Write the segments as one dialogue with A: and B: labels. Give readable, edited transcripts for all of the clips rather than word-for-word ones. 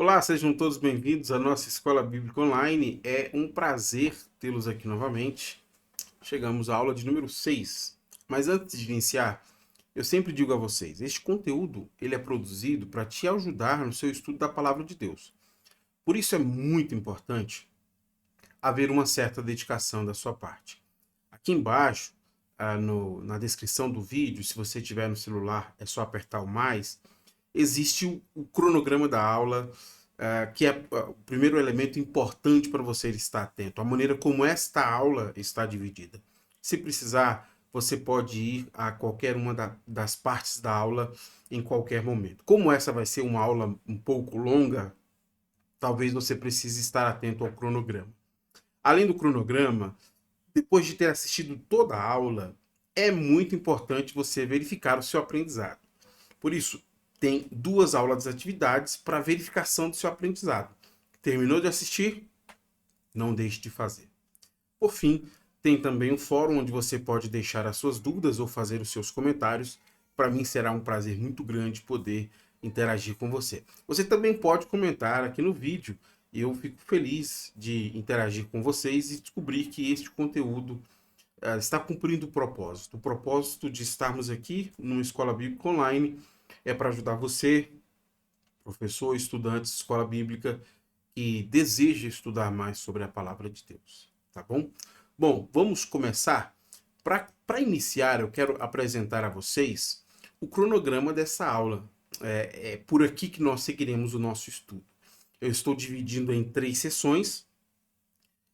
A: Olá, sejam todos bem-vindos à nossa Escola Bíblica Online. É um prazer tê-los aqui novamente. Chegamos à aula de número 6. Mas antes de iniciar, eu sempre digo a vocês, este conteúdo ele é produzido para te ajudar no seu estudo da Palavra de Deus. Por isso é muito importante haver uma certa dedicação da sua parte. Aqui embaixo, na descrição do vídeo, se você tiver no celular, é só apertar o mais, existe o cronograma da aula, que é o primeiro elemento importante para você estar atento, a maneira como esta aula está dividida. Se precisar, você pode ir a qualquer uma das partes da aula em qualquer momento. Como essa vai ser uma aula um pouco longa, talvez você precise estar atento ao cronograma. Além do cronograma, depois de ter assistido toda a aula, é muito importante você verificar o seu aprendizado. Por isso, tem duas aulas de atividades para verificação do seu aprendizado. Terminou de assistir? Não deixe de fazer. Por fim, tem também um fórum onde você pode deixar as suas dúvidas ou fazer os seus comentários. Para mim será um prazer muito grande poder interagir com você. Você também pode comentar aqui no vídeo e eu fico feliz de interagir com vocês e descobrir que este conteúdo está cumprindo o propósito. O propósito de estarmos aqui numa Escola Bíblica Online é para ajudar você, professor, estudante de escola bíblica, que deseja estudar mais sobre a palavra de Deus, tá bom? Bom, vamos começar. Para iniciar, eu quero apresentar a vocês o cronograma dessa aula. É por aqui que nós seguiremos o nosso estudo. Eu estou dividindo em 3 sessões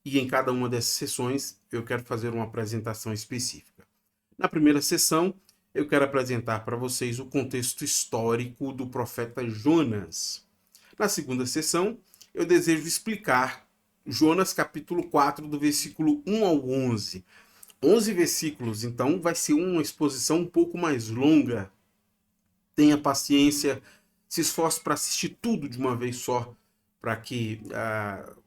A: e em cada uma dessas sessões eu quero fazer uma apresentação específica. Na primeira sessão, eu quero apresentar para vocês o contexto histórico do profeta Jonas. Na segunda sessão, eu desejo explicar Jonas capítulo 4, do versículo 1 ao 11. 11 versículos, então vai ser uma exposição um pouco mais longa. Tenha paciência, se esforce para assistir tudo de uma vez só, para que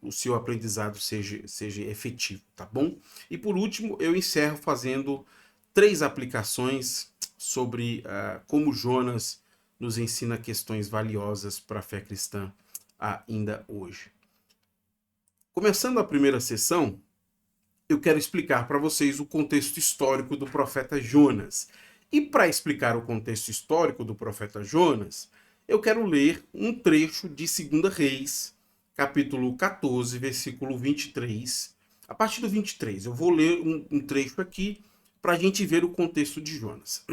A: o seu aprendizado seja efetivo, tá bom? E por último, eu encerro fazendo 3 aplicações sobre como Jonas nos ensina questões valiosas para a fé cristã ainda hoje. Começando a primeira sessão, eu quero explicar para vocês o contexto histórico do profeta Jonas. E para explicar o contexto histórico do profeta Jonas, eu quero ler um trecho de 2 Reis, capítulo 14, versículo 23. A partir do 23, eu vou ler um trecho aqui para a gente ver o contexto de Jonas.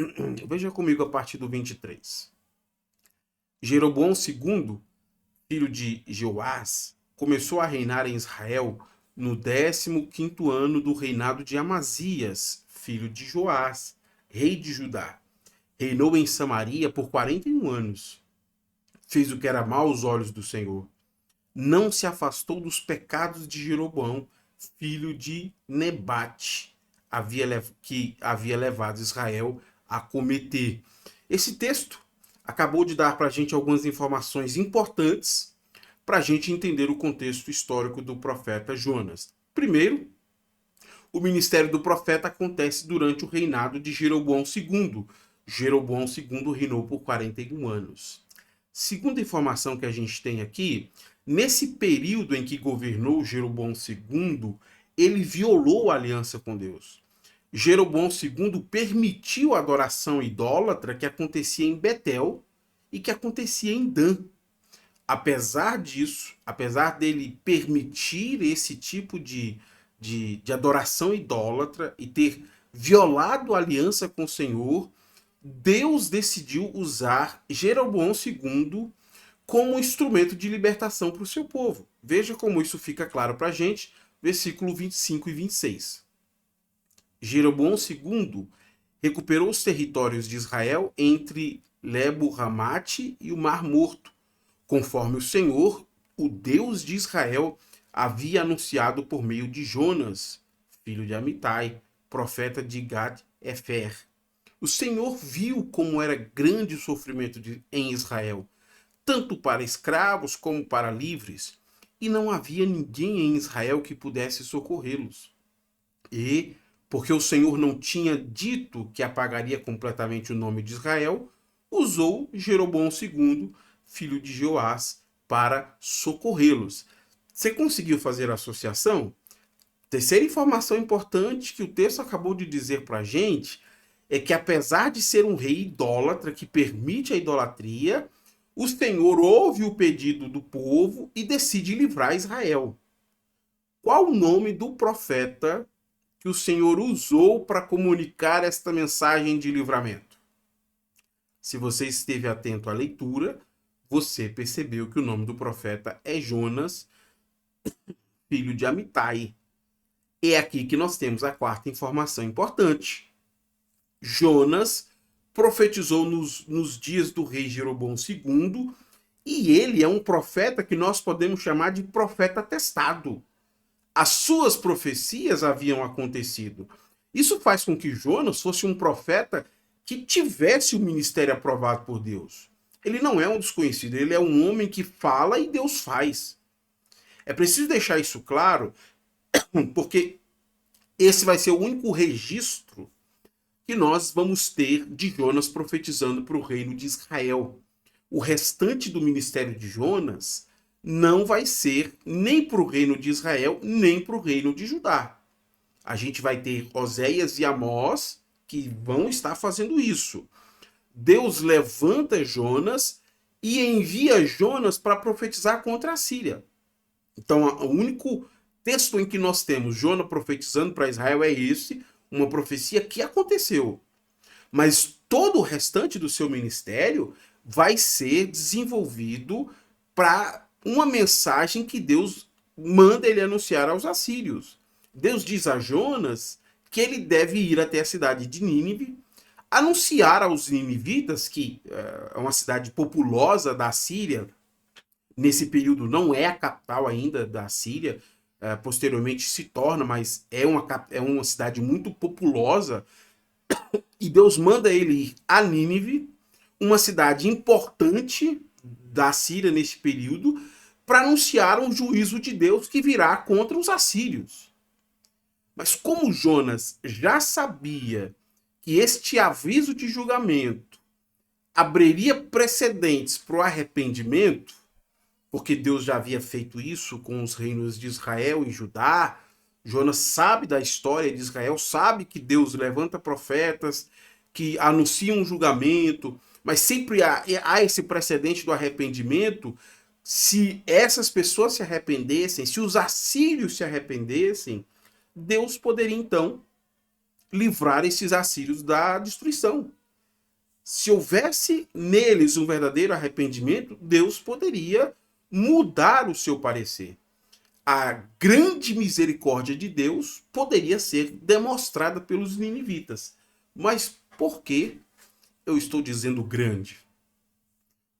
A: Veja comigo a partir do 23. Jeroboão II, filho de Jeoás, começou a reinar em Israel no 15º ano do reinado de Amazias, filho de Joás, rei de Judá. Reinou em Samaria por 41 anos. Fez o que era mau aos olhos do Senhor. Não se afastou dos pecados de Jeroboão, filho de Nebate, que havia levado Israel a cometer. Esse texto acabou de dar para a gente algumas informações importantes para a gente entender o contexto histórico do profeta Jonas. Primeiro, o ministério do profeta acontece durante o reinado de Jeroboão II. Jeroboão II reinou por 41 anos. Segunda informação que a gente tem aqui, nesse período em que governou Jeroboão II, ele violou a aliança com Deus. Jeroboão II permitiu a adoração idólatra que acontecia em Betel e que acontecia em Dan. Apesar disso, apesar dele permitir esse tipo de adoração idólatra e ter violado a aliança com o Senhor, Deus decidiu usar Jeroboão II como instrumento de libertação para o seu povo. Veja como isso fica claro para a gente, versículo 25 e 26. Jeroboão II recuperou os territórios de Israel entre Lebo-Ramate e o Mar Morto, conforme o Senhor, o Deus de Israel, havia anunciado por meio de Jonas, filho de Amitai, profeta de Gad-Efer. O Senhor viu como era grande o sofrimento em Israel, tanto para escravos como para livres, e não havia ninguém em Israel que pudesse socorrê-los. E, porque o Senhor não tinha dito que apagaria completamente o nome de Israel, usou Jeroboão II, filho de Joás, para socorrê-los. Você conseguiu fazer a associação? Terceira informação importante que o texto acabou de dizer para a gente é que, apesar de ser um rei idólatra que permite a idolatria, o Senhor ouve o pedido do povo e decide livrar Israel. Qual o nome do profeta que o Senhor usou para comunicar esta mensagem de livramento? Se você esteve atento à leitura, você percebeu que o nome do profeta é Jonas, filho de Amitai. É aqui que nós temos a quarta informação importante. Jonas profetizou nos dias do rei Jeroboão II, e ele é um profeta que nós podemos chamar de profeta testado. As suas profecias haviam acontecido. Isso faz com que Jonas fosse um profeta que tivesse o ministério aprovado por Deus. Ele não é um desconhecido, ele é um homem que fala e Deus faz. É preciso deixar isso claro, porque esse vai ser o único registro que nós vamos ter de Jonas profetizando para o reino de Israel. O restante do ministério de Jonas não vai ser nem para o reino de Israel, nem para o reino de Judá. A gente vai ter Oséias e Amós que vão estar fazendo isso. Deus levanta Jonas e envia Jonas para profetizar contra a Síria. Então, o único texto em que nós temos Jonas profetizando para Israel é esse, uma profecia que aconteceu. Mas todo o restante do seu ministério vai ser desenvolvido para uma mensagem que Deus manda ele anunciar aos assírios. Deus diz a Jonas que ele deve ir até a cidade de Nínive, anunciar aos ninivitas, que é uma cidade populosa da Síria, nesse período não é a capital ainda da Síria, posteriormente se torna, mas é uma cidade muito populosa, e Deus manda ele ir a Nínive, uma cidade importante da Síria nesse período, para anunciar um juízo de Deus que virá contra os assírios. Mas como Jonas já sabia que este aviso de julgamento abriria precedentes para o arrependimento, porque Deus já havia feito isso com os reinos de Israel e Judá, Jonas sabe da história de Israel, sabe que Deus levanta profetas que anunciam um julgamento, mas sempre há esse precedente do arrependimento. Se essas pessoas se arrependessem, se os assírios se arrependessem, Deus poderia então livrar esses assírios da destruição. Se houvesse neles um verdadeiro arrependimento, Deus poderia mudar o seu parecer. A grande misericórdia de Deus poderia ser demonstrada pelos ninivitas. Mas por que eu estou dizendo grande?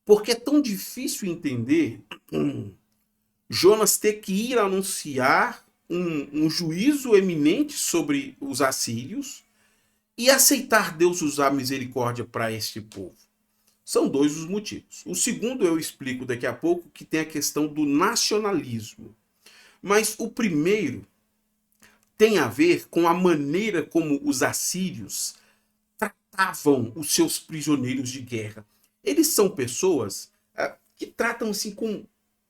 A: Porque é tão difícil entender Jonas ter que ir anunciar um juízo eminente sobre os assírios e aceitar Deus usar misericórdia para este povo. São dois os motivos. O segundo eu explico daqui a pouco, que tem a questão do nacionalismo. Mas o primeiro tem a ver com a maneira como os assírios tratavam os seus prisioneiros de guerra. Eles são pessoas que tratam assim com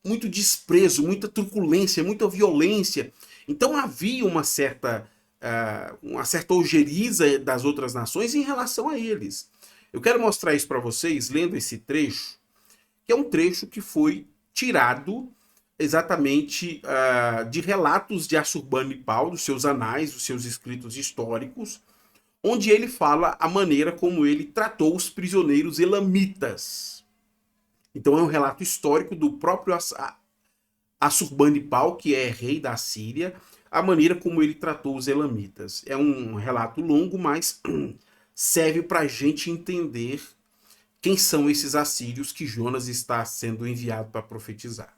A: muito desprezo, muita truculência, muita violência. Então havia uma certa ojeriza das outras nações em relação a eles. Eu quero mostrar isso para vocês lendo esse trecho, que é um trecho que foi tirado exatamente de relatos de Assurbanipal, dos seus anais, dos seus escritos históricos, onde ele fala a maneira como ele tratou os prisioneiros elamitas. Então é um relato histórico do próprio Assurbanipal, que é rei da Síria, a maneira como ele tratou os elamitas. É um relato longo, mas serve para a gente entender quem são esses assírios que Jonas está sendo enviado para profetizar.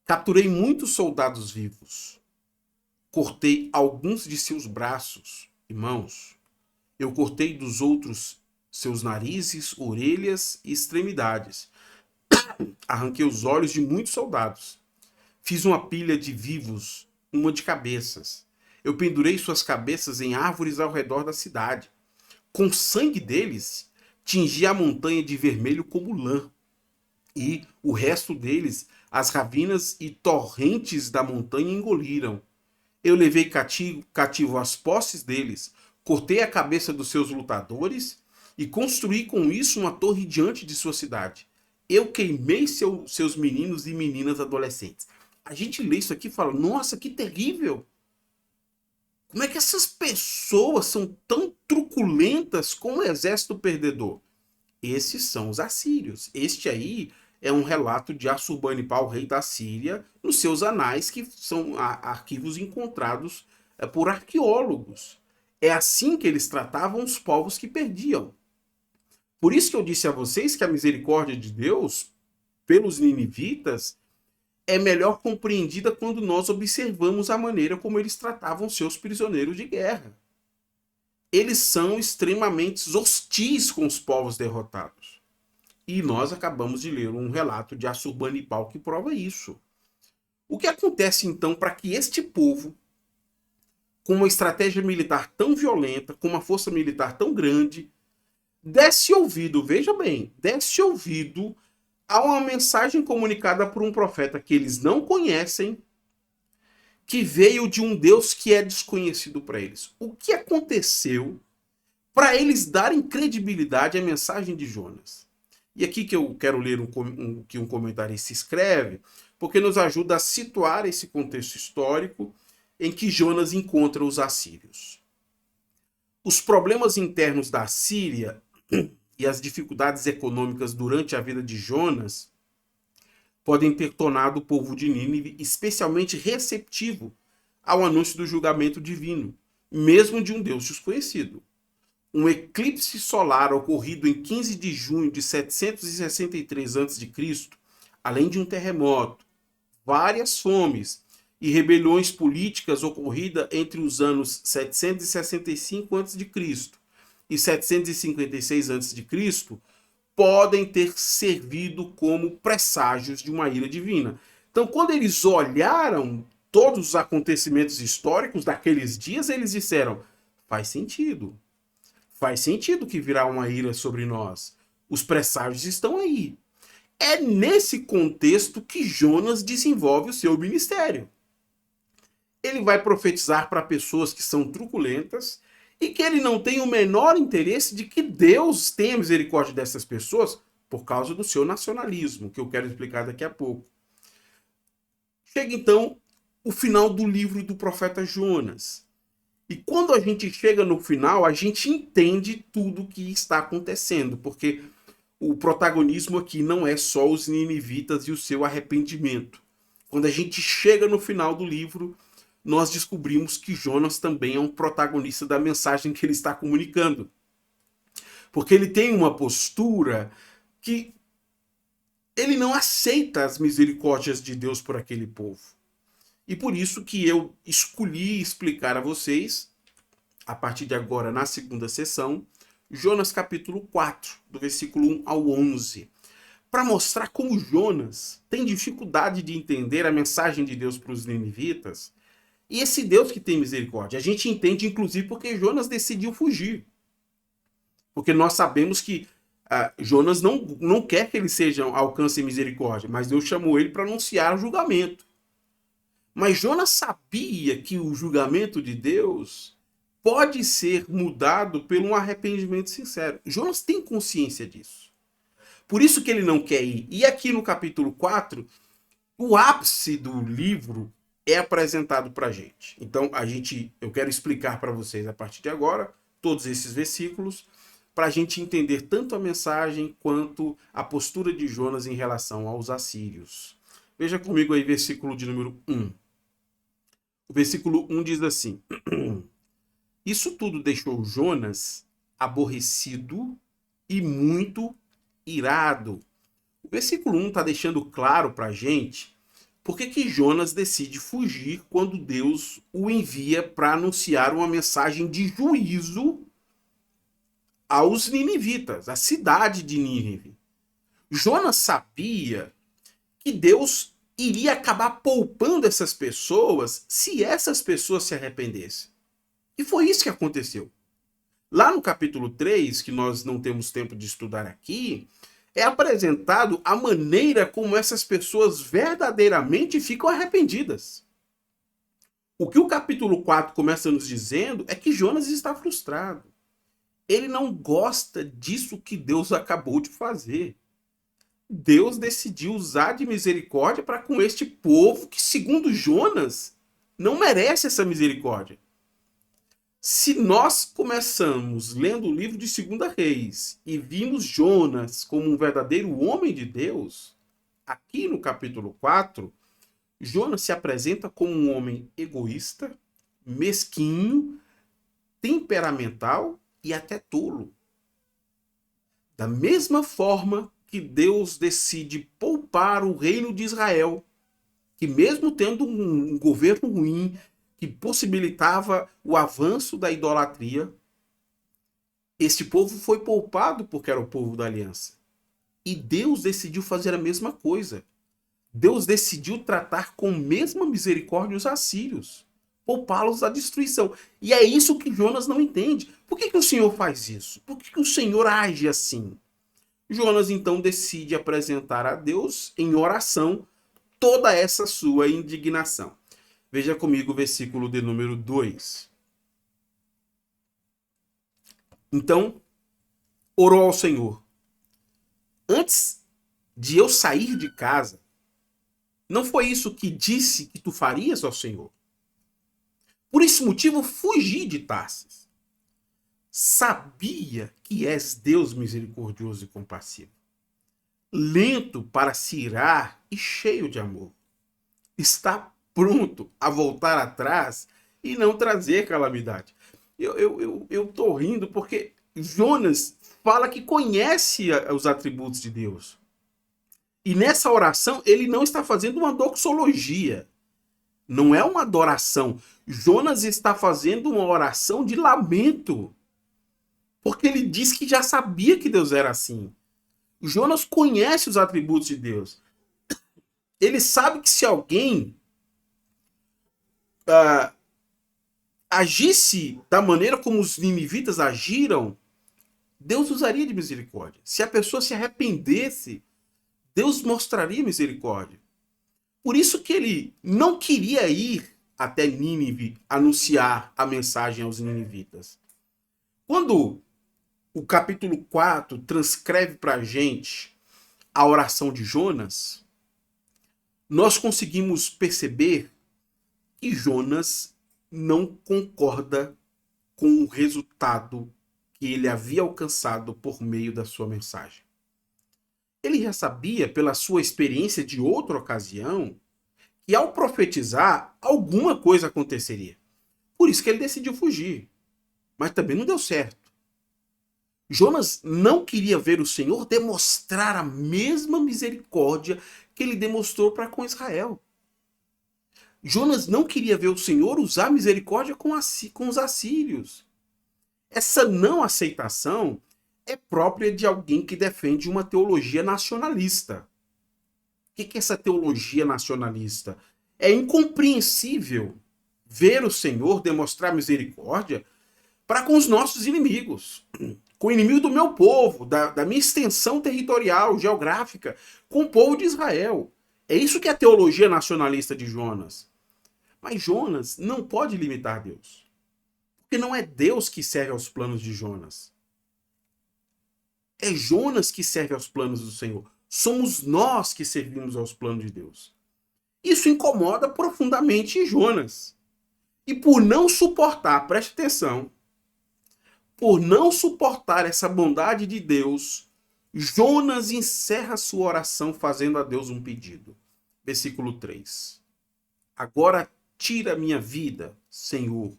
A: Capturei muitos soldados vivos. Cortei alguns de seus braços e mãos. Eu cortei dos outros seus narizes, orelhas e extremidades. Arranquei os olhos de muitos soldados. Fiz uma pilha de vivos, uma de cabeças. Eu pendurei suas cabeças em árvores ao redor da cidade. Com sangue deles, tingi a montanha de vermelho como lã. e o resto deles, as ravinas e torrentes da montanha engoliram. Eu levei cativo as posses deles, cortei a cabeça dos seus lutadores e construí com isso uma torre diante de sua cidade. Eu queimei seus meninos e meninas adolescentes. A gente lê isso aqui e fala, nossa, que terrível! Como é que essas pessoas são tão truculentas com o exército perdedor? Esses são os assírios. Este aí é um relato de Assurbanipal, rei da Síria, nos seus anais, que são arquivos encontrados por arqueólogos. É assim que eles tratavam os povos que perdiam. Por isso que eu disse a vocês que a misericórdia de Deus pelos ninivitas é melhor compreendida quando nós observamos a maneira como eles tratavam seus prisioneiros de guerra. Eles são extremamente hostis com os povos derrotados. E nós acabamos de ler um relato de Assurbanipal que prova isso. O que acontece então para que este povo, com uma estratégia militar tão violenta, com uma força militar tão grande, desse ouvido, veja bem, desse ouvido a uma mensagem comunicada por um profeta que eles não conhecem, que veio de um Deus que é desconhecido para eles. O que aconteceu para eles darem credibilidade à mensagem de Jonas? E aqui que eu quero ler que um comentarista escreve, porque nos ajuda a situar esse contexto histórico em que Jonas encontra os assírios. Os problemas internos da Síria e as dificuldades econômicas durante a vida de Jonas podem ter tornado o povo de Nínive especialmente receptivo ao anúncio do julgamento divino, mesmo de um Deus desconhecido. Um eclipse solar ocorrido em 15 de junho de 763 a.C., além de um terremoto, várias fomes e rebeliões políticas ocorridas entre os anos 765 a.C. e 756 a.C., podem ter servido como presságios de uma ira divina. Então, quando eles olharam todos os acontecimentos históricos daqueles dias, eles disseram, faz sentido que virá uma ira sobre nós. Os presságios estão aí. É nesse contexto que Jonas desenvolve o seu ministério. Ele vai profetizar para pessoas que são truculentas e que ele não tem o menor interesse de que Deus tenha misericórdia dessas pessoas por causa do seu nacionalismo, que eu quero explicar daqui a pouco. Chega então o final do livro do profeta Jonas. E quando a gente chega no final, a gente entende tudo o que está acontecendo, porque o protagonismo aqui não é só os ninivitas e o seu arrependimento. Quando a gente chega no final do livro, nós descobrimos que Jonas também é um protagonista da mensagem que ele está comunicando. Porque ele tem uma postura que ele não aceita as misericórdias de Deus por aquele povo. E por isso que eu escolhi explicar a vocês, a partir de agora, na segunda sessão, Jonas capítulo 4, do versículo 1 ao 11, para mostrar como Jonas tem dificuldade de entender a mensagem de Deus para os ninivitas, e esse Deus que tem misericórdia. A gente entende, inclusive, porque Jonas decidiu fugir. Porque nós sabemos que Jonas não quer que ele seja alcance misericórdia, mas Deus chamou ele para anunciar o julgamento. Mas Jonas sabia que o julgamento de Deus pode ser mudado por um arrependimento sincero. Jonas tem consciência disso. Por isso que ele não quer ir. E aqui no capítulo 4, o ápice do livro é apresentado para a gente. Então, eu quero explicar para vocês a partir de agora todos esses versículos para a gente entender tanto a mensagem quanto a postura de Jonas em relação aos assírios. Veja comigo aí versículo de número 1. O versículo 1 diz assim: Isso tudo deixou Jonas aborrecido e muito irado. O versículo 1 está deixando claro para a gente por que Jonas decide fugir quando Deus o envia para anunciar uma mensagem de juízo aos ninivitas, à cidade de Nínive. Jonas sabia que Deus iria acabar poupando essas pessoas se essas pessoas se arrependessem. E foi isso que aconteceu. Lá no capítulo 3, que nós não temos tempo de estudar aqui, é apresentado a maneira como essas pessoas verdadeiramente ficam arrependidas. O que o capítulo 4 começa nos dizendo é que Jonas está frustrado. Ele não gosta disso que Deus acabou de fazer. Deus decidiu usar de misericórdia para com este povo que, segundo Jonas, não merece essa misericórdia. Se nós começamos lendo o livro de 2 Reis e vimos Jonas como um verdadeiro homem de Deus, aqui no capítulo 4, Jonas se apresenta como um homem egoísta, mesquinho, temperamental e até tolo. Da mesma forma que Deus decide poupar o reino de Israel, que mesmo tendo um governo ruim, que possibilitava o avanço da idolatria, este povo foi poupado porque era o povo da aliança. E Deus decidiu fazer a mesma coisa. Deus decidiu tratar com a mesma misericórdia os assírios, poupá-los da destruição. E é isso que Jonas não entende. Por que o Senhor faz isso? Por que o Senhor age assim? Jonas então decide apresentar a Deus em oração toda essa sua indignação. Veja comigo o versículo de número 2. Então, orou ao Senhor: antes de eu sair de casa, não foi isso que disse que tu farias ao Senhor? Por esse motivo, fugi de Tarsis. Sabia que és Deus misericordioso e compassivo, lento para se irar e cheio de amor. Está pronto a voltar atrás e não trazer calamidade. Eu tô rindo porque Jonas fala que conhece os atributos de Deus. E nessa oração ele não está fazendo uma doxologia. Não é uma adoração. Jonas está fazendo uma oração de lamento. Porque ele diz que já sabia que Deus era assim. Jonas conhece os atributos de Deus. Ele sabe que se alguém agisse da maneira como os ninivitas agiram, Deus usaria de misericórdia. Se a pessoa se arrependesse, Deus mostraria misericórdia. Por isso que ele não queria ir até Nínive anunciar a mensagem aos ninivitas. Quando o capítulo 4 transcreve para a gente a oração de Jonas, nós conseguimos perceber que Jonas não concorda com o resultado que ele havia alcançado por meio da sua mensagem. Ele já sabia, pela sua experiência de outra ocasião, que ao profetizar, alguma coisa aconteceria. Por isso que ele decidiu fugir. Mas também não deu certo. Jonas não queria ver o Senhor demonstrar a mesma misericórdia que ele demonstrou para com Israel. Jonas não queria ver o Senhor usar misericórdia com os assírios. Essa não aceitação é própria de alguém que defende uma teologia nacionalista. O que é essa teologia nacionalista? É incompreensível ver o Senhor demonstrar misericórdia para com os nossos inimigos, com o inimigo do meu povo, da minha extensão territorial, geográfica, com o povo de Israel. É isso que é a teologia nacionalista de Jonas. Mas Jonas não pode limitar Deus. Porque não é Deus que serve aos planos de Jonas. É Jonas que serve aos planos do Senhor. Somos nós que servimos aos planos de Deus. Isso incomoda profundamente Jonas. E por não suportar, preste atenção, por não suportar essa bondade de Deus, Jonas encerra sua oração fazendo a Deus um pedido. Versículo 3. Agora tira minha vida, Senhor.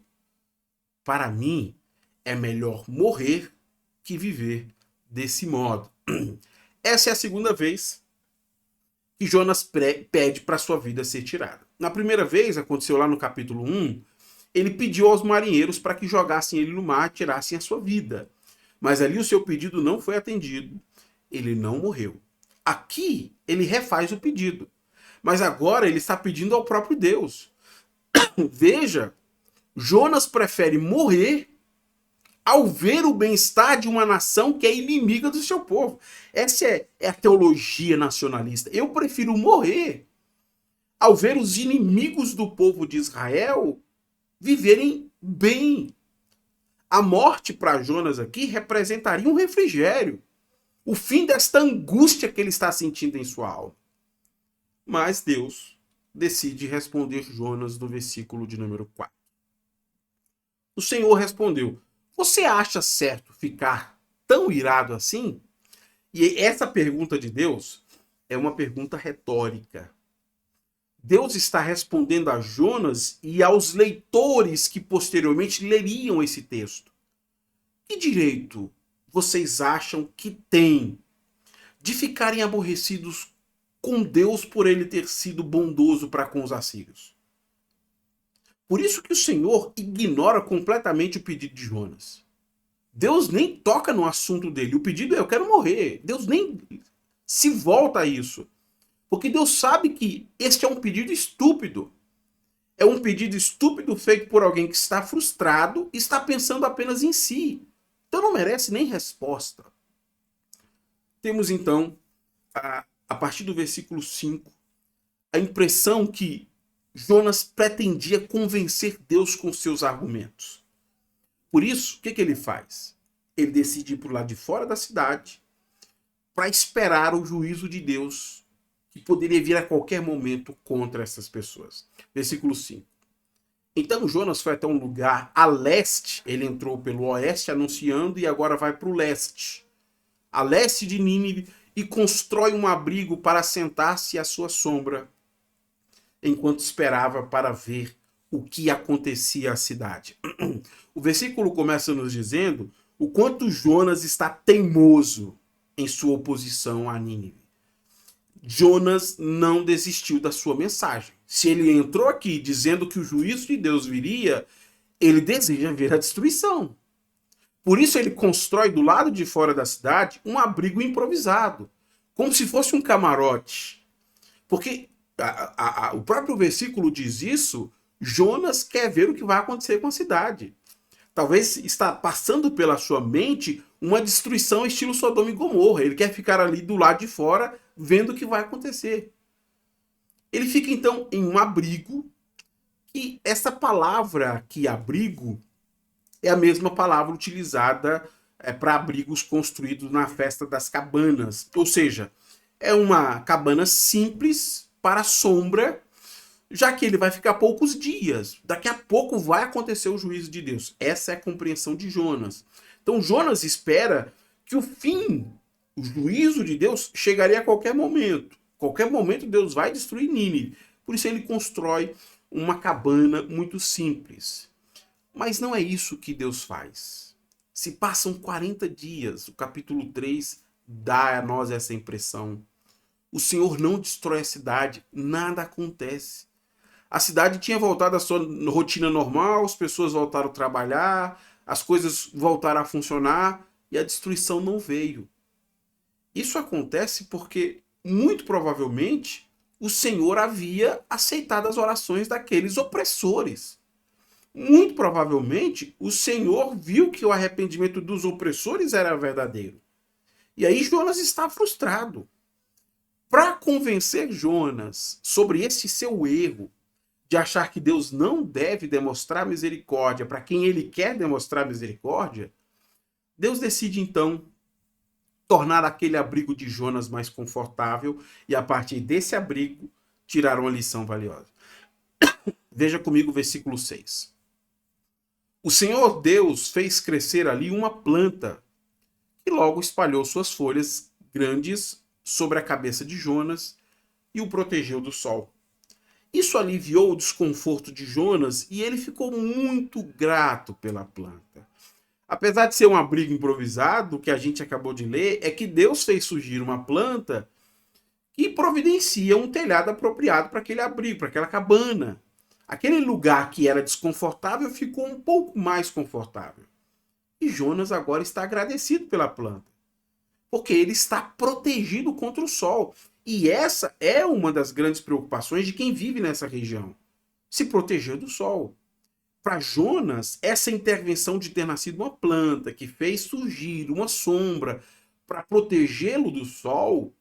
A: Para mim é melhor morrer que viver desse modo. Essa é a segunda vez que Jonas pede para sua vida ser tirada. Na primeira vez, aconteceu lá no capítulo 1, ele pediu aos marinheiros para que jogassem ele no mar e tirassem a sua vida. Mas ali o seu pedido não foi atendido. Ele não morreu. Aqui, ele refaz o pedido. Mas agora ele está pedindo ao próprio Deus. Veja, Jonas prefere morrer ao ver o bem-estar de uma nação que é inimiga do seu povo. Essa é a teologia nacionalista. Eu prefiro morrer ao ver os inimigos do povo de Israel viverem bem. A morte para Jonas aqui representaria um refrigério, o fim desta angústia que ele está sentindo em sua alma. Mas Deus decide responder Jonas no versículo de número 4. O Senhor respondeu: você acha certo ficar tão irado assim? E essa pergunta de Deus é uma pergunta retórica. Deus está respondendo a Jonas e aos leitores que posteriormente leriam esse texto. Que direito vocês acham que têm de ficarem aborrecidos com Deus por ele ter sido bondoso para com os assírios? Por isso que o Senhor ignora completamente o pedido de Jonas. Deus nem toca no assunto dele. O pedido é: eu quero morrer. Deus nem se volta a isso. Porque Deus sabe que este é um pedido estúpido. É um pedido estúpido feito por alguém que está frustrado e está pensando apenas em si. Então não merece nem resposta. Temos então, a partir do versículo 5, a impressão que Jonas pretendia convencer Deus com seus argumentos. Por isso, o que ele faz? Ele decide ir para o lado de fora da cidade para esperar o juízo de Deus que poderia vir a qualquer momento contra essas pessoas. Versículo 5. Então Jonas foi até um lugar a leste, ele entrou pelo oeste anunciando e agora vai para o leste, a leste de Nínive, e constrói um abrigo para sentar-se à sua sombra, enquanto esperava para ver o que acontecia à cidade. O versículo começa nos dizendo o quanto Jonas está teimoso em sua oposição a Nínive. Jonas não desistiu da sua mensagem. Se ele entrou aqui dizendo que o juízo de Deus viria, ele deseja ver a destruição. Por isso ele constrói do lado de fora da cidade um abrigo improvisado, como se fosse um camarote. Porque o próprio versículo diz isso. Jonas quer ver o que vai acontecer com a cidade. Talvez está passando pela sua mente uma destruição estilo Sodoma e Gomorra. Ele quer ficar ali do lado de fora vendo o que vai acontecer. Ele fica então em um abrigo, e essa palavra aqui, abrigo, é a mesma palavra utilizada para abrigos construídos na festa das cabanas. Ou seja, é uma cabana simples para sombra, já que ele vai ficar poucos dias. Daqui a pouco vai acontecer o juízo de Deus. Essa é a compreensão de Jonas. Então Jonas espera que o fim, o juízo de Deus, chegaria a qualquer momento. Qualquer momento Deus vai destruir Nínive. Por isso ele constrói uma cabana muito simples. Mas não é isso que Deus faz. Se passam 40 dias, o capítulo 3 dá a nós essa impressão. O Senhor não destrói a cidade, nada acontece. A cidade tinha voltado à sua rotina normal, as pessoas voltaram a trabalhar, as coisas voltaram a funcionar e a destruição não veio. Isso acontece porque, muito provavelmente, o Senhor havia aceitado as orações daqueles opressores. Muito provavelmente, o Senhor viu que o arrependimento dos opressores era verdadeiro. E aí Jonas está frustrado. Para convencer Jonas sobre esse seu erro, de achar que Deus não deve demonstrar misericórdia para quem ele quer demonstrar misericórdia, Deus decide então tornar aquele abrigo de Jonas mais confortável e a partir desse abrigo tirar uma lição valiosa. Veja comigo o versículo 6. O Senhor Deus fez crescer ali uma planta e logo espalhou suas folhas grandes sobre a cabeça de Jonas e o protegeu do sol. Isso aliviou o desconforto de Jonas e ele ficou muito grato pela planta. Apesar de ser um abrigo improvisado, o que a gente acabou de ler é que Deus fez surgir uma planta que providencia um telhado apropriado para aquele abrigo, para aquela cabana. Aquele lugar que era desconfortável ficou um pouco mais confortável. E Jonas agora está agradecido pela planta, porque ele está protegido contra o sol. E essa é uma das grandes preocupações de quem vive nessa região. Se proteger do sol. para Jonas, essa intervenção de ter nascido uma planta que fez surgir uma sombra para protegê-lo do sol,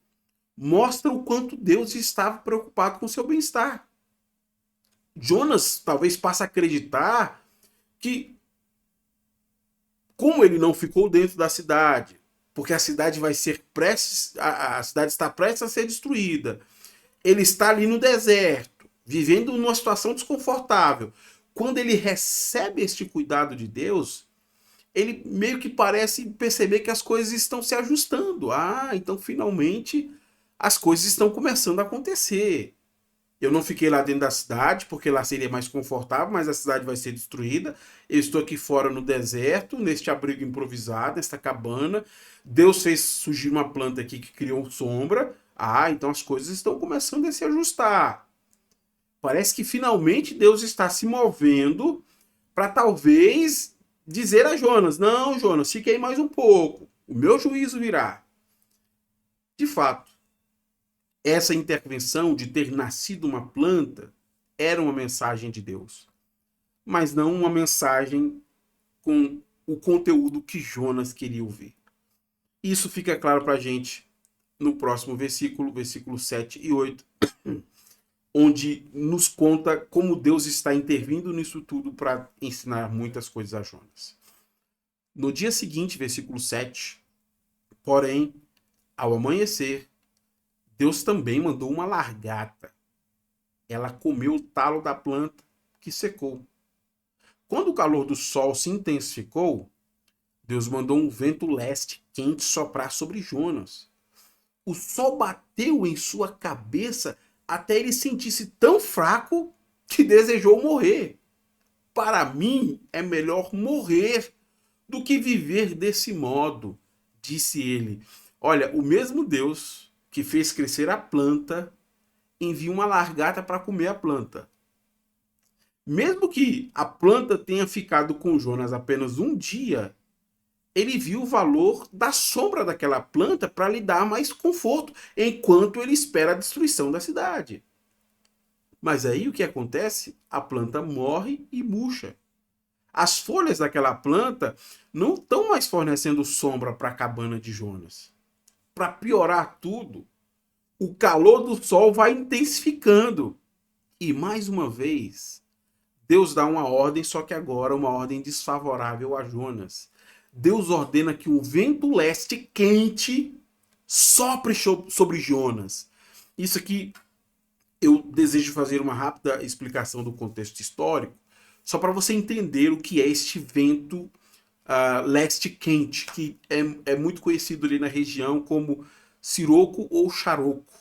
A: mostra o quanto Deus estava preocupado com seu bem-estar. Jonas talvez passe a acreditar que, como ele não ficou dentro da cidade, porque a cidade vai ser prestes, a cidade está prestes a ser destruída, ele está ali no deserto, vivendo numa situação desconfortável. Quando ele recebe este cuidado de Deus, ele meio que parece perceber que as coisas estão se ajustando. Ah, então finalmente as coisas estão começando a acontecer. Eu não fiquei lá dentro da cidade, porque lá seria mais confortável, mas a cidade vai ser destruída. Eu estou aqui fora no deserto, neste abrigo improvisado, nesta cabana. Deus fez surgir uma planta aqui que criou sombra. Ah, então as coisas estão começando a se ajustar. Parece que finalmente Deus está se movendo para talvez dizer a Jonas: não, Jonas, fique aí mais um pouco. O meu juízo virá. De fato, essa intervenção de ter nascido uma planta era uma mensagem de Deus, mas não uma mensagem com o conteúdo que Jonas queria ouvir. Isso fica claro para a gente no próximo versículo, versículos 7 e 8, onde nos conta como Deus está intervindo nisso tudo para ensinar muitas coisas a Jonas. No dia seguinte, versículo 7, porém, ao amanhecer, Deus também mandou uma largata. Ela comeu o talo da planta que secou. Quando o calor do sol se intensificou, Deus mandou um vento leste quente soprar sobre Jonas. O sol bateu em sua cabeça até ele sentir-se tão fraco que desejou morrer. Para mim, é melhor morrer do que viver desse modo, disse ele. Olha, o mesmo Deus que fez crescer a planta envia uma largata para comer a planta. Mesmo que a planta tenha ficado com Jonas apenas um dia, ele viu o valor da sombra daquela planta para lhe dar mais conforto, enquanto ele espera a destruição da cidade. Mas aí o que acontece? A planta morre e murcha. As folhas daquela planta não estão mais fornecendo sombra para a cabana de Jonas. Para piorar tudo, o calor do sol vai intensificando. E mais uma vez, Deus dá uma ordem, só que agora uma ordem desfavorável a Jonas. Deus ordena que um vento leste quente sopre sobre Jonas. Isso aqui eu desejo fazer uma rápida explicação do contexto histórico, só para você entender o que é este vento leste quente, que é muito conhecido ali na região como siroco ou charoco.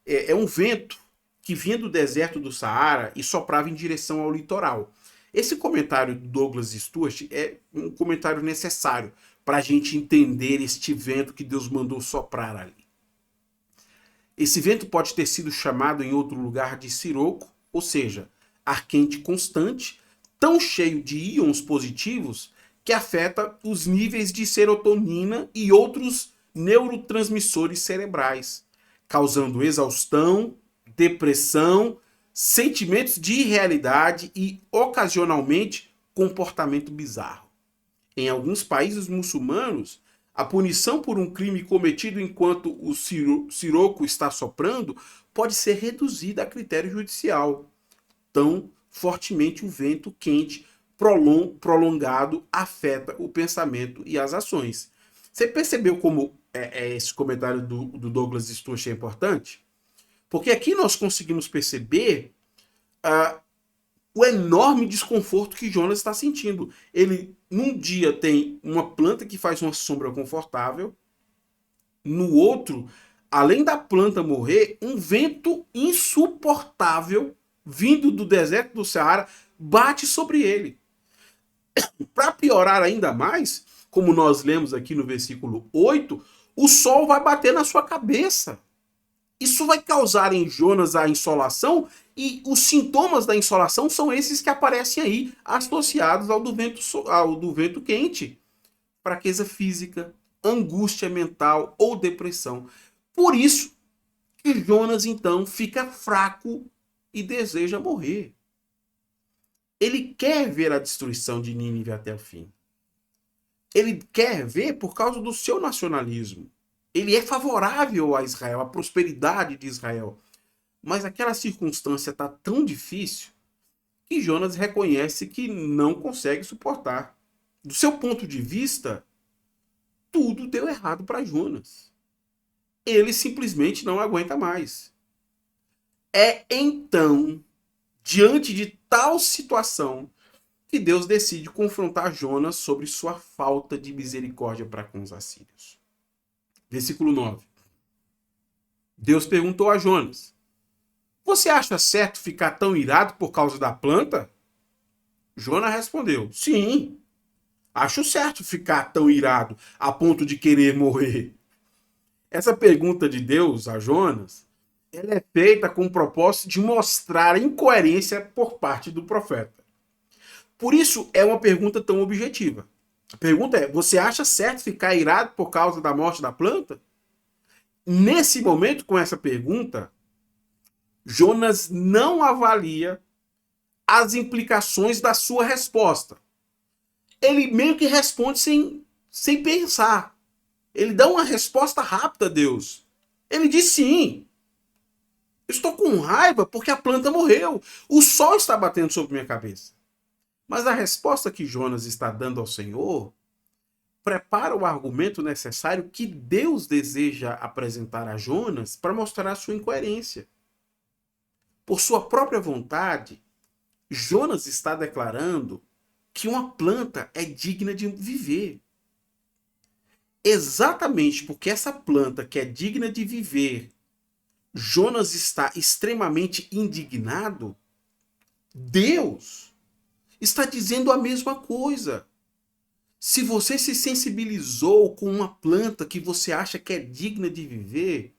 A: É um vento que vinha do deserto do Saara e soprava em direção ao litoral. Esse comentário do Douglas Stuart é um comentário necessário para a gente entender este vento que Deus mandou soprar ali. Esse vento pode ter sido chamado em outro lugar de siroco, ou seja, ar quente constante, tão cheio de íons positivos que afeta os níveis de serotonina e outros neurotransmissores cerebrais, causando exaustão, depressão, sentimentos de irrealidade e, ocasionalmente, comportamento bizarro. Em alguns países muçulmanos, a punição por um crime cometido enquanto o siroco está soprando pode ser reduzida a critério judicial. Tão fortemente o vento quente prolongado afeta o pensamento e as ações. Você percebeu como esse comentário do Douglas Stuart é importante? Porque aqui nós conseguimos perceber o enorme desconforto que Jonas está sentindo. Ele, num dia, tem uma planta que faz uma sombra confortável. No outro, além da planta morrer, um vento insuportável, vindo do deserto do Saara, bate sobre ele. Para piorar ainda mais, como nós lemos aqui no versículo 8, o sol vai bater na sua cabeça. Isso vai causar em Jonas a insolação, e os sintomas da insolação são esses que aparecem aí, associados ao do vento quente. Fraqueza física, angústia mental ou depressão. Por isso que Jonas, então, fica fraco e deseja morrer. Ele quer ver a destruição de Nínive até o fim. Ele quer ver por causa do seu nacionalismo. Ele é favorável a Israel, à prosperidade de Israel. Mas aquela circunstância está tão difícil que Jonas reconhece que não consegue suportar. Do seu ponto de vista, tudo deu errado para Jonas. Ele simplesmente não aguenta mais. É então, diante de tal situação, que Deus decide confrontar Jonas sobre sua falta de misericórdia para com os assírios. Versículo 9. Deus perguntou a Jonas: Você acha certo ficar tão irado por causa da planta? Jonas respondeu: Sim, acho certo ficar tão irado a ponto de querer morrer. Essa pergunta de Deus a Jonas, ela é feita com o propósito de mostrar a incoerência por parte do profeta. Por isso é uma pergunta tão objetiva. A pergunta é: você acha certo ficar irado por causa da morte da planta? Nesse momento, com essa pergunta, Jonas não avalia as implicações da sua resposta. Ele meio que responde sem pensar. Ele dá uma resposta rápida a Deus. Ele diz sim. Estou com raiva porque a planta morreu. O sol está batendo sobre minha cabeça. Mas a resposta que Jonas está dando ao Senhor prepara o argumento necessário que Deus deseja apresentar a Jonas para mostrar a sua incoerência. Por sua própria vontade, Jonas está declarando que uma planta é digna de viver. Exatamente porque essa planta que é digna de viver, Jonas está extremamente indignado, Deus está dizendo a mesma coisa. Se você se sensibilizou com uma planta que você acha que é digna de viver,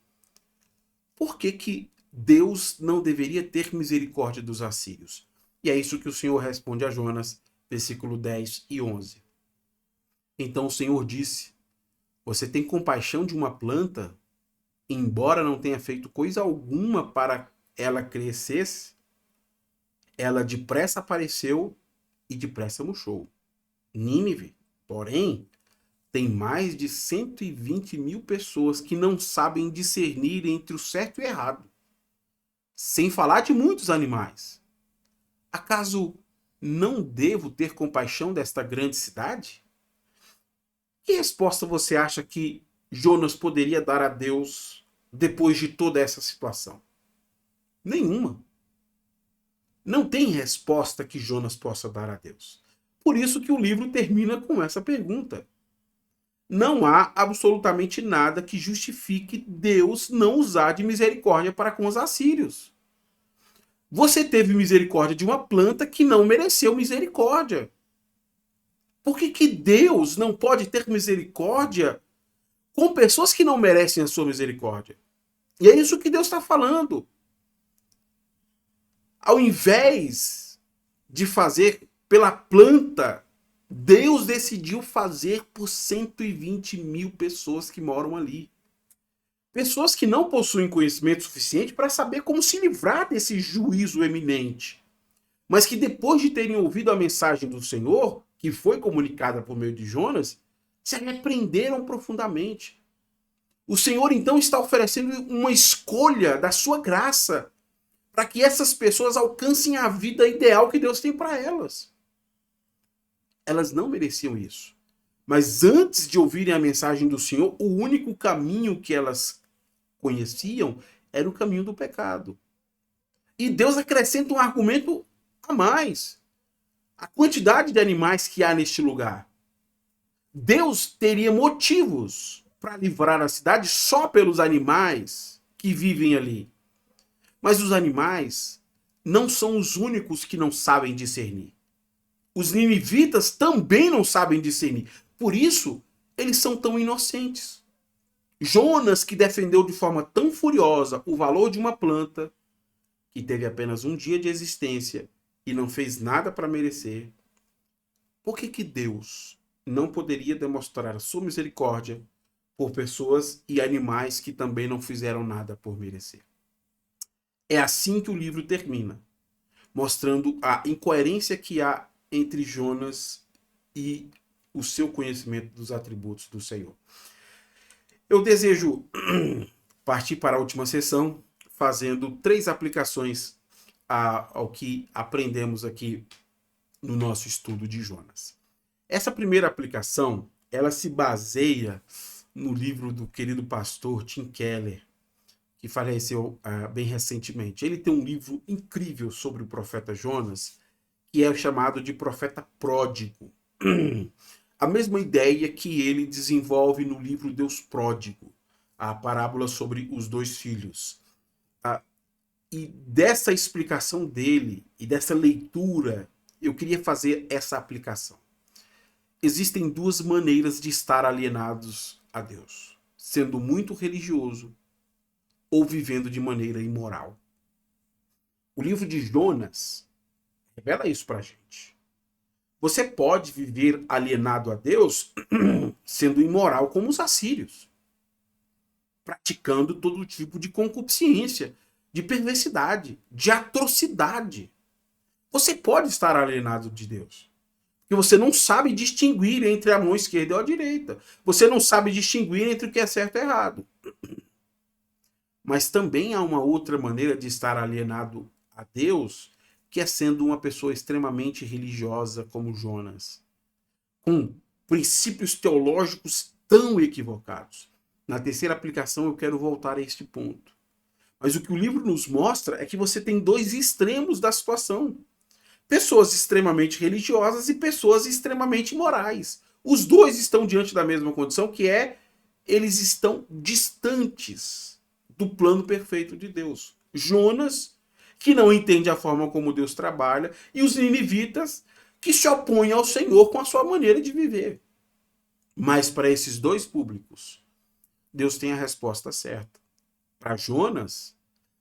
A: por que Deus não deveria ter misericórdia dos assírios? E é isso que o Senhor responde a Jonas, versículo 10 e 11. Então o Senhor disse: Você tem compaixão de uma planta, embora não tenha feito coisa alguma para ela crescesse? Ela depressa apareceu e depressa murchou. Nínive, porém, tem mais de 120 mil pessoas que não sabem discernir entre o certo e o errado. Sem falar de muitos animais. Acaso não devo ter compaixão desta grande cidade? Que resposta você acha que Jonas poderia dar a Deus depois de toda essa situação? Nenhuma. Não tem resposta que Jonas possa dar a Deus. Por isso que o livro termina com essa pergunta. Não há absolutamente nada que justifique Deus não usar de misericórdia para com os assírios. Você teve misericórdia de uma planta que não mereceu misericórdia. Por que Deus não pode ter misericórdia com pessoas que não merecem a sua misericórdia? E é isso que Deus está falando. Ao invés de fazer pela planta, Deus decidiu fazer por 120 mil pessoas que moram ali. Pessoas que não possuem conhecimento suficiente para saber como se livrar desse juízo eminente. Mas que depois de terem ouvido a mensagem do Senhor, que foi comunicada por meio de Jonas, se arrependeram profundamente. O Senhor então está oferecendo uma escolha da sua graça para que essas pessoas alcancem a vida ideal que Deus tem para elas. Elas não mereciam isso. Mas antes de ouvirem a mensagem do Senhor, o único caminho que elas conheciam era o caminho do pecado. E Deus acrescenta um argumento a mais. A quantidade de animais que há neste lugar. Deus teria motivos para livrar a cidade só pelos animais que vivem ali. Mas os animais não são os únicos que não sabem discernir. Os ninivitas também não sabem discernir. Por isso, eles são tão inocentes. Jonas, que defendeu de forma tão furiosa o valor de uma planta, que teve apenas um dia de existência e não fez nada para merecer, por que Deus não poderia demonstrar a sua misericórdia por pessoas e animais que também não fizeram nada por merecer? É assim que o livro termina, mostrando a incoerência que há entre Jonas e o seu conhecimento dos atributos do Senhor. Eu desejo partir para a última sessão, fazendo 3 aplicações ao que aprendemos aqui no nosso estudo de Jonas. Essa primeira aplicação, ela se baseia no livro do querido pastor Tim Keller, que faleceu bem recentemente. Ele tem um livro incrível sobre o profeta Jonas, que é chamado de profeta pródigo. A mesma ideia que ele desenvolve no livro Deus Pródigo, a parábola sobre os 2 filhos. E dessa explicação dele e dessa leitura, eu queria fazer essa aplicação. Existem 2 maneiras de estar alienados a Deus: sendo muito religioso ou vivendo de maneira imoral. O livro de Jonas revela isso pra gente. Você pode viver alienado a Deus sendo imoral como os assírios, praticando todo tipo de concupiscência, de perversidade, de atrocidade. Você pode estar alienado de Deus, porque você não sabe distinguir entre a mão esquerda e a direita. Você não sabe distinguir entre o que é certo e errado. Mas também há uma outra maneira de estar alienado a Deus, que é sendo uma pessoa extremamente religiosa como Jonas, com princípios teológicos tão equivocados. Na terceira aplicação eu quero voltar a este ponto. Mas o que o livro nos mostra é que você tem 2 extremos da situação. Pessoas extremamente religiosas e pessoas extremamente morais. Os 2 estão diante da mesma condição, que é, eles estão distantes do plano perfeito de Deus. Jonas, que não entende a forma como Deus trabalha, e os ninivitas, que se opõem ao Senhor com a sua maneira de viver. Mas para esses 2 públicos, Deus tem a resposta certa. Para Jonas,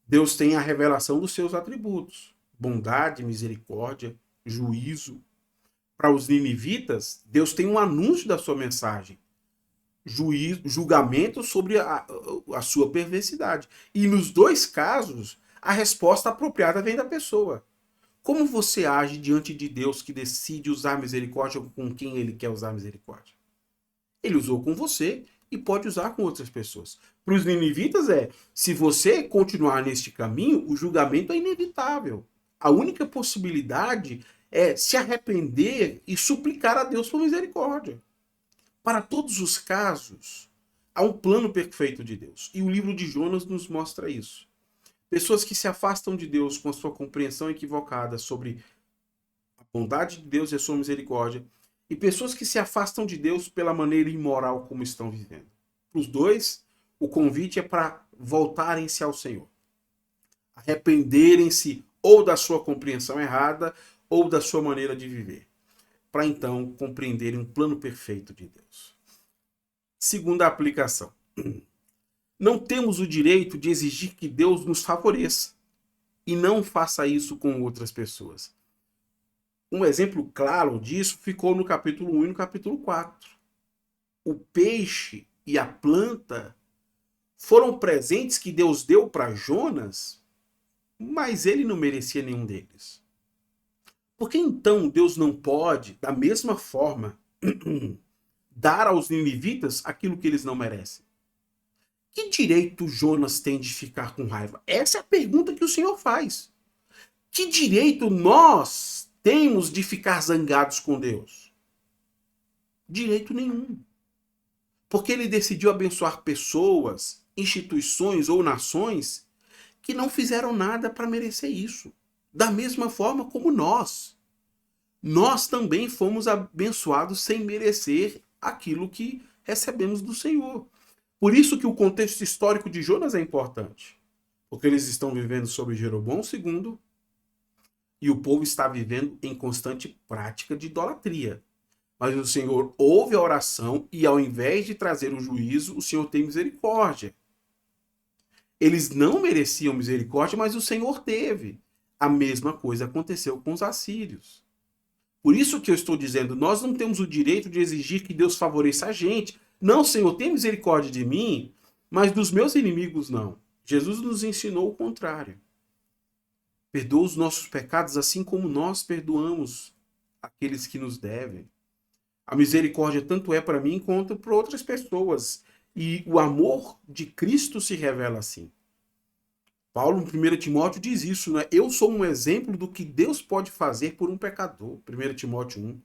A: Deus tem a revelação dos seus atributos: bondade, misericórdia, juízo. Para os ninivitas, Deus tem um anúncio da sua mensagem: julgamento sobre a sua perversidade. E nos 2 casos, a resposta apropriada vem da pessoa. Como você age diante de Deus, que decide usar misericórdia com quem ele quer usar misericórdia? Ele usou com você e pode usar com outras pessoas. Para os ninivitas se você continuar neste caminho, o julgamento é inevitável. A única possibilidade é se arrepender e suplicar a Deus por misericórdia. Para todos os casos, há um plano perfeito de Deus. E o livro de Jonas nos mostra isso. Pessoas que se afastam de Deus com a sua compreensão equivocada sobre a bondade de Deus e a sua misericórdia, e pessoas que se afastam de Deus pela maneira imoral como estão vivendo. Para os 2, o convite é para voltarem-se ao Senhor. Arrependerem-se ou da sua compreensão errada ou da sua maneira de viver, para então compreenderem um plano perfeito de Deus. Segunda aplicação. Não temos o direito de exigir que Deus nos favoreça e não faça isso com outras pessoas. Um exemplo claro disso ficou no capítulo 1 e no capítulo 4. O peixe e a planta foram presentes que Deus deu para Jonas, mas ele não merecia nenhum deles. Por que então Deus não pode, da mesma forma, dar aos ninivitas aquilo que eles não merecem? Que direito Jonas tem de ficar com raiva? Essa é a pergunta que o Senhor faz. Que direito nós temos de ficar zangados com Deus? Direito nenhum. Porque ele decidiu abençoar pessoas, instituições ou nações que não fizeram nada para merecer isso. Da mesma forma como nós. Nós também fomos abençoados sem merecer aquilo que recebemos do Senhor. Por isso que o contexto histórico de Jonas é importante. Porque eles estão vivendo sob Jeroboão II e o povo está vivendo em constante prática de idolatria. Mas o Senhor ouve a oração e, ao invés de trazer o juízo, o Senhor tem misericórdia. Eles não mereciam misericórdia, mas o Senhor teve. A mesma coisa aconteceu com os assírios. Por isso que eu estou dizendo, nós não temos o direito de exigir que Deus favoreça a gente. Não, Senhor, tem misericórdia de mim, mas dos meus inimigos não. Jesus nos ensinou o contrário. Perdoa os nossos pecados assim como nós perdoamos aqueles que nos devem. A misericórdia tanto é para mim quanto para outras pessoas. E o amor de Cristo se revela assim. Paulo, em 1 Timóteo, diz isso, né? Eu sou um exemplo do que Deus pode fazer por um pecador. 1 Timóteo 1.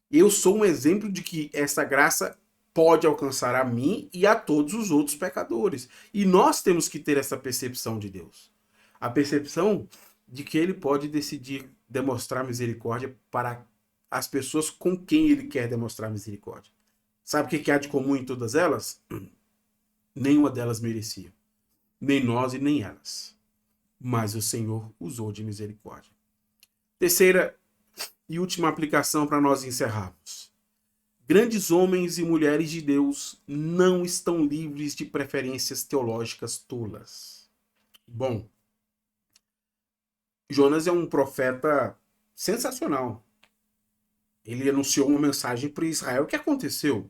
A: Eu sou um exemplo de que essa graça pode alcançar a mim e a todos os outros pecadores. E nós temos que ter essa percepção de Deus. A percepção de que ele pode decidir demonstrar misericórdia para as pessoas com quem ele quer demonstrar misericórdia. Sabe o que há de comum em todas elas? Nenhuma delas merecia. Nem nós e nem elas. Mas o Senhor usou de misericórdia. Terceira e última aplicação para nós encerrarmos. Grandes homens e mulheres de Deus não estão livres de preferências teológicas tolas. Bom, Jonas é um profeta sensacional. Ele anunciou uma mensagem para Israel. O que aconteceu?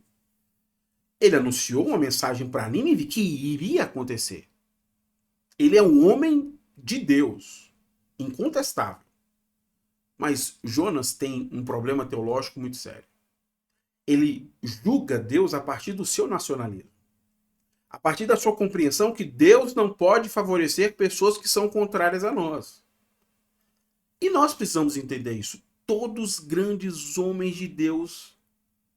A: Ele anunciou uma mensagem para Nínive que iria acontecer. Ele é um homem de Deus, incontestável. Mas Jonas tem um problema teológico muito sério. Ele julga Deus a partir do seu nacionalismo. A partir da sua compreensão que Deus não pode favorecer pessoas que são contrárias a nós. E nós precisamos entender isso. Todos os grandes homens de Deus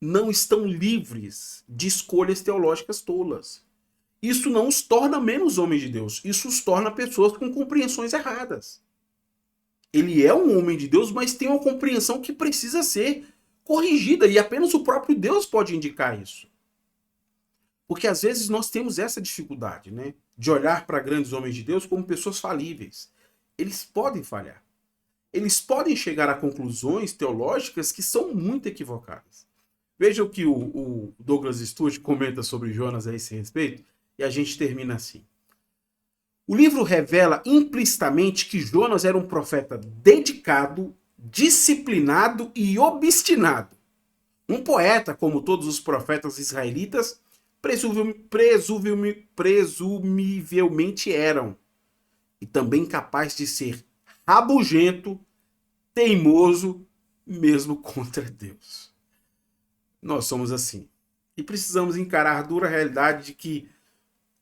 A: não estão livres de escolhas teológicas tolas. Isso não os torna menos homens de Deus. Isso os torna pessoas com compreensões erradas. Ele é um homem de Deus, mas tem uma compreensão que precisa ser corrigida. E apenas o próprio Deus pode indicar isso. Porque às vezes nós temos essa dificuldade, né? De olhar para grandes homens de Deus como pessoas falíveis. Eles podem falhar. Eles podem chegar a conclusões teológicas que são muito equivocadas. Veja o que o Douglas Stuart comenta sobre Jonas a esse respeito, e a gente termina assim. O livro revela implicitamente que Jonas era um profeta dedicado, disciplinado e obstinado. Um poeta, como todos os profetas israelitas, presumivelmente eram. E também capaz de ser rabugento, teimoso, mesmo contra Deus. Nós somos assim. E precisamos encarar a dura realidade de que,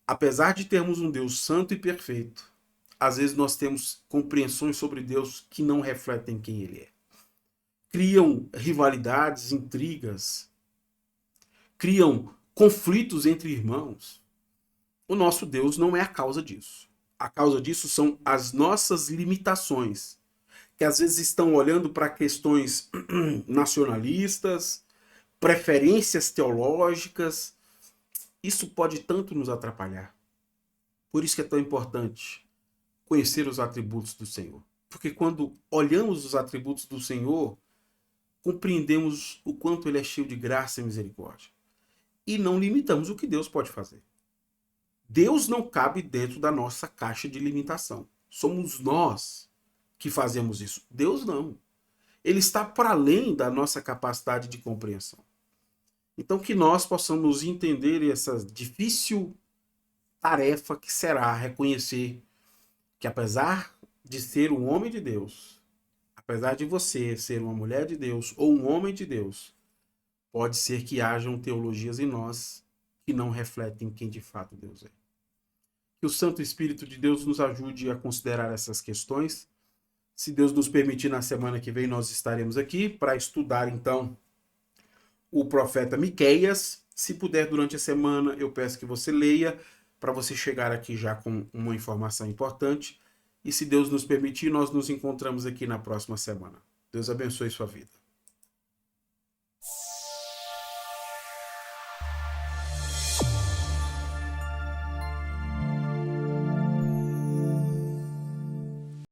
A: apesar de termos um Deus santo e perfeito, às vezes nós temos compreensões sobre Deus que não refletem quem Ele é. Criam rivalidades, intrigas, criam conflitos entre irmãos. O nosso Deus não é a causa disso. A causa disso são as nossas limitações, que às vezes estão olhando para questões nacionalistas, preferências teológicas. Isso pode tanto nos atrapalhar. Por isso que é tão importante conhecer os atributos do Senhor. Porque quando olhamos os atributos do Senhor, compreendemos o quanto Ele é cheio de graça e misericórdia. E não limitamos o que Deus pode fazer. Deus não cabe dentro da nossa caixa de limitação. Somos nós que fazemos isso. Deus não. Ele está para além da nossa capacidade de compreensão. Então que nós possamos entender essa difícil tarefa que será reconhecer que apesar de ser um homem de Deus, apesar de você ser uma mulher de Deus ou um homem de Deus, pode ser que hajam teologias em nós que não refletem quem de fato Deus é. Que o Santo Espírito de Deus nos ajude a considerar essas questões. Se Deus nos permitir, na semana que vem nós estaremos aqui para estudar, então, o profeta Miqueias. Se puder, durante a semana, eu peço que você leia, para você chegar aqui já com uma informação importante. E se Deus nos permitir, nós nos encontramos aqui na próxima semana. Deus abençoe sua vida.